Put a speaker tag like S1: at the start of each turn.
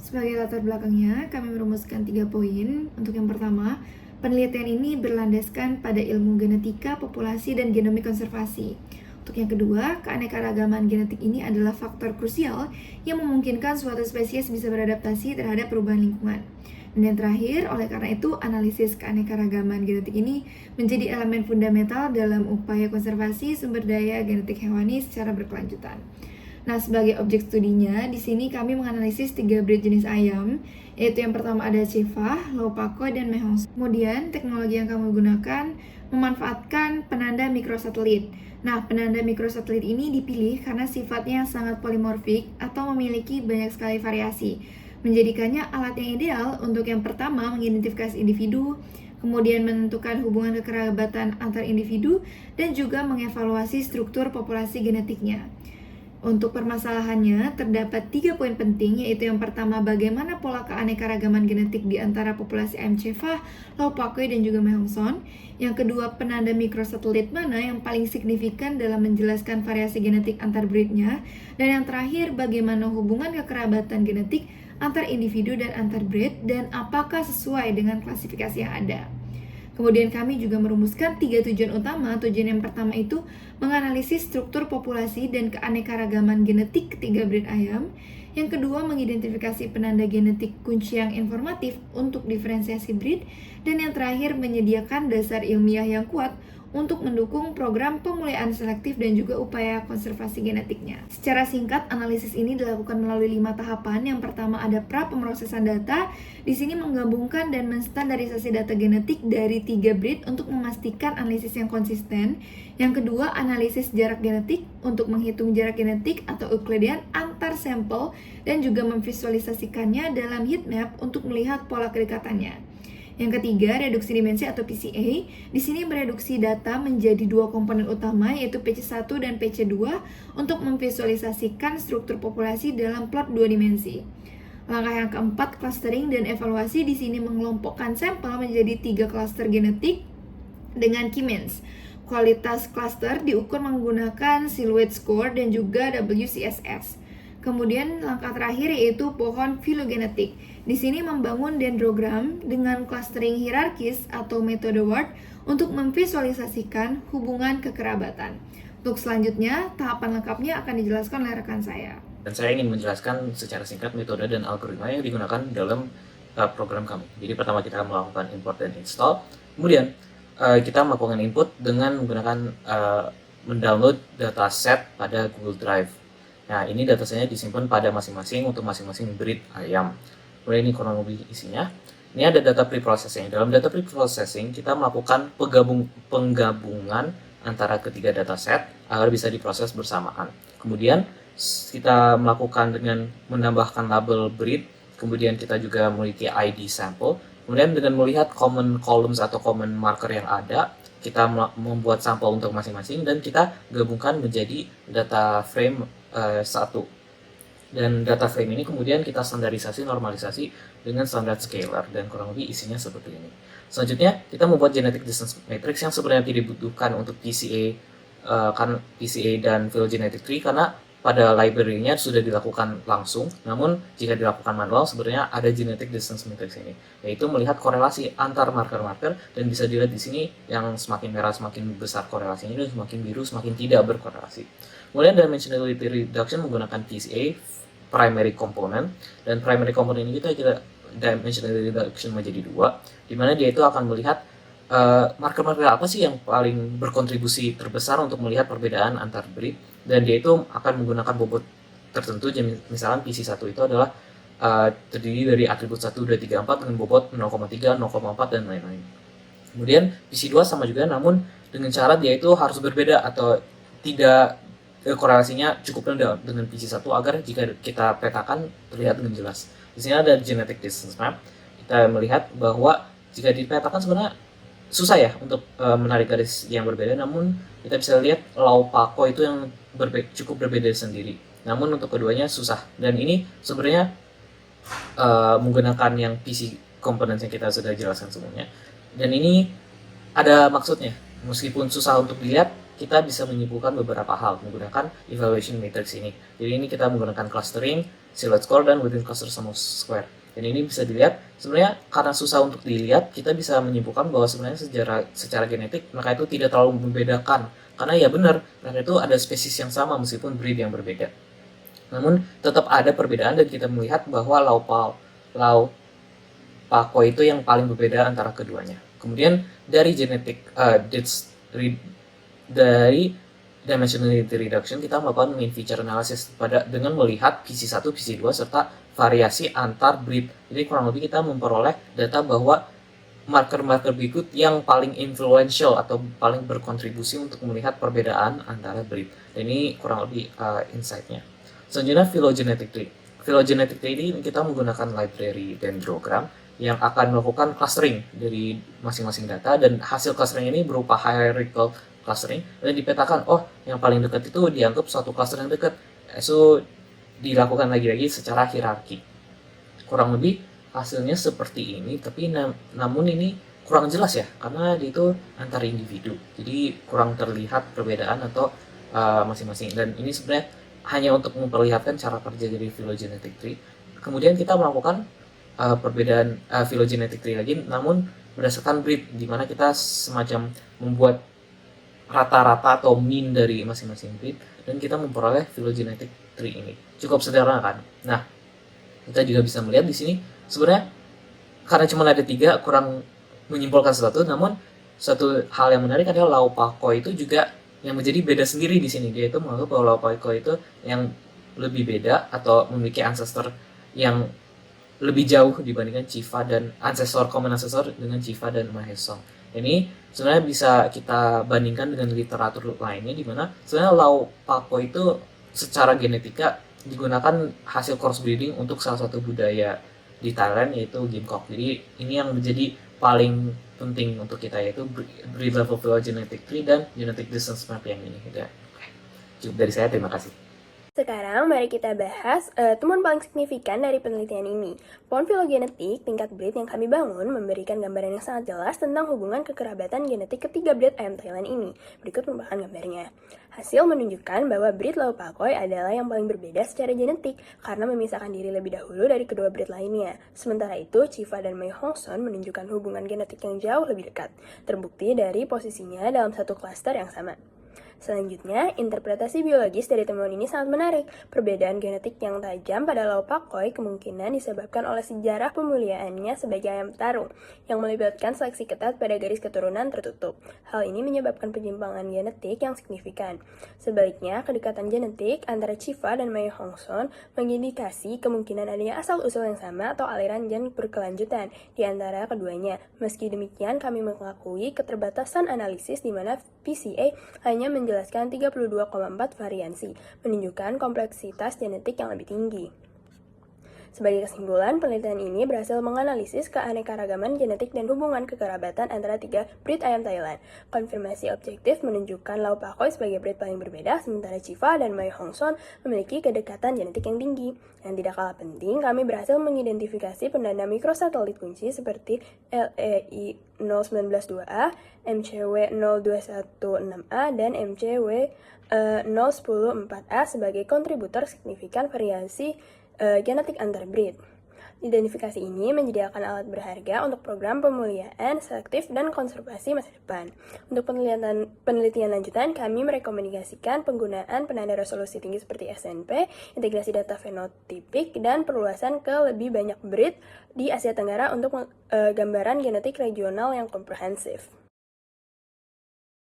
S1: Sebagai latar belakangnya, kami merumuskan 3 poin. Untuk yang pertama, penelitian ini berlandaskan pada ilmu genetika, populasi, dan genomik konservasi. Untuk yang kedua, keanekaragaman genetik ini adalah faktor krusial yang memungkinkan suatu spesies bisa beradaptasi terhadap perubahan lingkungan. Dan yang terakhir, oleh karena itu, analisis keanekaragaman genetik ini menjadi elemen fundamental dalam upaya konservasi sumber daya genetik hewani secara berkelanjutan. Nah, sebagai objek studinya, di sini kami menganalisis 3 breed jenis ayam, yaitu yang pertama ada Chiefah, Lopako, dan Mehong. Kemudian, teknologi yang kami gunakan memanfaatkan penanda mikrosatelit. Nah, penanda mikrosatelit ini dipilih karena sifatnya sangat polimorfik atau memiliki banyak sekali variasi, menjadikannya alat yang ideal untuk yang pertama mengidentifikasi individu, kemudian menentukan hubungan kekerabatan antar individu, dan juga mengevaluasi struktur populasi genetiknya. Untuk permasalahannya, terdapat 3 poin penting, yaitu yang pertama, bagaimana pola keanekaragaman genetik di antara populasi ayam Chiefah, Lopakoi, dan juga Mehongson. Yang kedua, penanda mikrosatelit mana yang paling signifikan dalam menjelaskan variasi genetik antar breednya. Dan yang terakhir, bagaimana hubungan kekerabatan genetik antar individu dan antar breed, dan apakah sesuai dengan klasifikasi yang ada. Kemudian kami juga merumuskan 3 tujuan utama. Tujuan yang pertama itu menganalisis struktur populasi dan keanekaragaman genetik ketiga breed ayam. Yang kedua, mengidentifikasi penanda genetik kunci yang informatif untuk diferensiasi breed. Dan yang terakhir, menyediakan dasar ilmiah yang kuat untuk mendukung program pemulihan selektif dan juga upaya konservasi genetiknya. Secara singkat, analisis ini dilakukan melalui 5 tahapan. Yang pertama ada pra-pemrosesan data. Di sini menggabungkan dan menstandarisasi data genetik dari 3 breed untuk memastikan analisis yang konsisten. Yang kedua, analisis jarak genetik untuk menghitung jarak genetik atau Euclidean antar sampel dan juga memvisualisasikannya dalam heat map untuk melihat pola kedekatannya. Yang ketiga, reduksi dimensi atau PCA. Di sini mereduksi data menjadi 2 komponen utama, yaitu PC1 dan PC2 untuk memvisualisasikan struktur populasi dalam plot 2 dimensi. Langkah yang keempat, clustering dan evaluasi. Di sini mengelompokkan sampel menjadi 3 klaster genetik dengan key means. Kualitas cluster diukur menggunakan silhouette score dan juga WCSS. Kemudian langkah terakhir yaitu pohon filogenetik. Di sini membangun dendrogram dengan clustering hierarkis atau metode Ward untuk memvisualisasikan hubungan kekerabatan. Untuk selanjutnya, tahapan lengkapnya akan dijelaskan oleh rekan saya.
S2: Dan saya ingin menjelaskan secara singkat metode dan algoritma yang digunakan dalam program kami. Jadi pertama kita melakukan import dan install. Kemudian kita melakukan input dengan menggunakan mendownload dataset pada Google Drive. Nah, ini datasetnya disimpan pada masing-masing untuk masing-masing breed ayam. Kemudian ini kronologi isinya. Ini ada data preprocessing. Dalam data preprocessing kita melakukan penggabungan antara ketiga dataset agar bisa diproses bersamaan. Kemudian kita melakukan dengan menambahkan label breed. Kemudian kita juga memiliki ID sample. Kemudian dengan melihat common columns atau common marker yang ada, kita membuat sampel untuk masing-masing dan kita gabungkan menjadi data frame 1. Dan data frame ini kemudian kita standarisasi, normalisasi dengan standar scalar dan kurang lebih isinya seperti ini. Selanjutnya kita membuat genetic distance matrix yang sebenarnya tidak dibutuhkan untuk PCA dan phylogenetic tree karena pada library-nya sudah dilakukan langsung. Namun jika dilakukan manual sebenarnya ada genetic distance matrix ini, yaitu melihat korelasi antar marker-marker dan bisa dilihat di sini yang semakin merah semakin besar korelasinya dan semakin biru semakin tidak berkorelasi. Kemudian dimensionality reduction menggunakan PCA primary component, dan primary component ini kita dimensionality reduction menjadi 2, di mana dia itu akan melihat marker-marker apa sih yang paling berkontribusi terbesar untuk melihat perbedaan antar breed, dan dia itu akan menggunakan bobot tertentu. Misalnya PC1 itu adalah terdiri dari atribut 1, 2, 3, 4 dengan bobot 0,3, 0,4 dan lain-lain. Kemudian PC2 sama juga, namun dengan syarat dia itu harus berbeda atau tidak korelasinya cukup rendah dengan PC1 agar jika kita petakan terlihat dengan jelas. Di sini ada genetic distance map. Kita melihat bahwa jika dipetakan sebenarnya susah ya untuk menarik garis yang berbeda, namun kita bisa lihat Lopako itu yang cukup berbeda sendiri. Namun untuk keduanya susah, dan ini sebenarnya menggunakan yang PC components yang kita sudah jelaskan sebelumnya. Dan ini ada maksudnya, meskipun susah untuk dilihat, kita bisa menyimpulkan beberapa hal menggunakan evaluation matrix ini. Jadi ini kita menggunakan clustering, silhouette score, dan within cluster sum of square. Dan ini bisa dilihat, sebenarnya karena susah untuk dilihat, kita bisa menyimpulkan bahwa sebenarnya secara genetik mereka itu tidak terlalu membedakan. Karena ya benar, mereka itu ada spesies yang sama meskipun breed yang berbeda. Namun tetap ada perbedaan dan kita melihat bahwa Lau Paco itu yang paling berbeda antara keduanya. Kemudian dari dari dimensionality reduction kita melakukan mean feature analysis dengan melihat PC1, PC2 serta variasi antar breed. Jadi kurang lebih kita memperoleh data bahwa marker-marker berikut yang paling influential atau paling berkontribusi untuk melihat perbedaan antara breed. Dan ini kurang lebih insight-nya. Selanjutnya phylogenetic tree. Phylogenetic tree ini kita menggunakan library dendrogram yang akan melakukan clustering dari masing-masing data, dan hasil clustering ini berupa hierarchical clustering dan dipetakan, oh yang paling dekat itu dianggap suatu cluster yang dekat. So dilakukan lagi-lagi secara hierarki. Kurang lebih hasilnya seperti ini, tapi namun ini kurang jelas ya, karena itu antar individu. Jadi kurang terlihat perbedaan atau masing-masing. Dan ini sebenarnya hanya untuk memperlihatkan cara kerja dari phylogenetic tree. Kemudian kita melakukan perbedaan phylogenetic tree lagi, namun berdasarkan breed, di mana kita semacam membuat rata-rata atau mean dari masing-masing breed, dan kita memperoleh phylogenetic tree ini. Cukup sederhana kan? Nah, kita juga bisa melihat di sini sebenarnya karena cuma ada 3 kurang menyimpulkan sesuatu, namun satu hal yang menarik adalah Lau Paco itu juga yang menjadi beda sendiri di sini. Dia itu menganggap bahwa Lau Paco itu yang lebih beda atau memiliki ancestor yang lebih jauh dibandingkan Chifa dan common ancestor dengan Chifa dan Mahesong. Ini sebenarnya bisa kita bandingkan dengan literatur lainnya, di mana sebenarnya Lau Paco itu secara genetika digunakan hasil crossbreeding untuk salah satu budaya di Thailand, yaitu Gimkok. Jadi ini yang menjadi paling penting untuk kita, yaitu breed level phylogenetic tree dan genetic distance map yang ini. Oke. Cukup dari saya, terima kasih.
S3: Sekarang mari kita bahas temuan paling signifikan dari penelitian ini. Pohon filogenetik tingkat breed yang kami bangun memberikan gambaran yang sangat jelas tentang hubungan kekerabatan genetik ketiga breed ayam Thailand ini. Berikut merupakan gambarnya. Hasil menunjukkan bahwa breed Lau Pakoi adalah yang paling berbeda secara genetik karena memisahkan diri lebih dahulu dari kedua breed lainnya. Sementara itu, Chifa dan Mei Hongson menunjukkan hubungan genetik yang jauh lebih dekat, terbukti dari posisinya dalam satu klaster yang sama. Selanjutnya, interpretasi biologis dari temuan ini sangat menarik. Perbedaan genetik yang tajam pada Lau Pakoi kemungkinan disebabkan oleh sejarah pemuliaannya sebagai ayam tarung, yang melibatkan seleksi ketat pada garis keturunan tertutup. Hal ini menyebabkan penyimpangan genetik yang signifikan. Sebaliknya, kedekatan genetik antara Chifa dan Mei Hongson mengindikasi kemungkinan adanya asal-usul yang sama atau aliran gen berkelanjutan di antara keduanya. Meski demikian, kami mengakui keterbatasan analisis di mana PCA hanya menjelaskan 32,4 variansi, menunjukkan kompleksitas genetik yang lebih tinggi. Sebagai kesimpulan, penelitian ini berhasil menganalisis keanekaragaman genetik dan hubungan kekerabatan antara 3 breed ayam Thailand. Konfirmasi objektif menunjukkan Lau Pakoi sebagai breed paling berbeda, sementara Chifa dan Mei Hongson memiliki kedekatan genetik yang tinggi. Yang tidak kalah penting, kami berhasil mengidentifikasi pendana mikrosatelit kunci seperti LEI 019-2A, MCW 0216A, dan MCW 010-4A sebagai kontributor signifikan variasi genetik antar breed. Identifikasi ini menyediakan alat berharga untuk program pemuliaan, selektif, dan konservasi masa depan. Untuk penelitian lanjutan, kami merekomendasikan penggunaan penanda resolusi tinggi seperti SNP, integrasi data fenotipik, dan perluasan ke lebih banyak breed di Asia Tenggara untuk gambaran genetik regional yang komprehensif.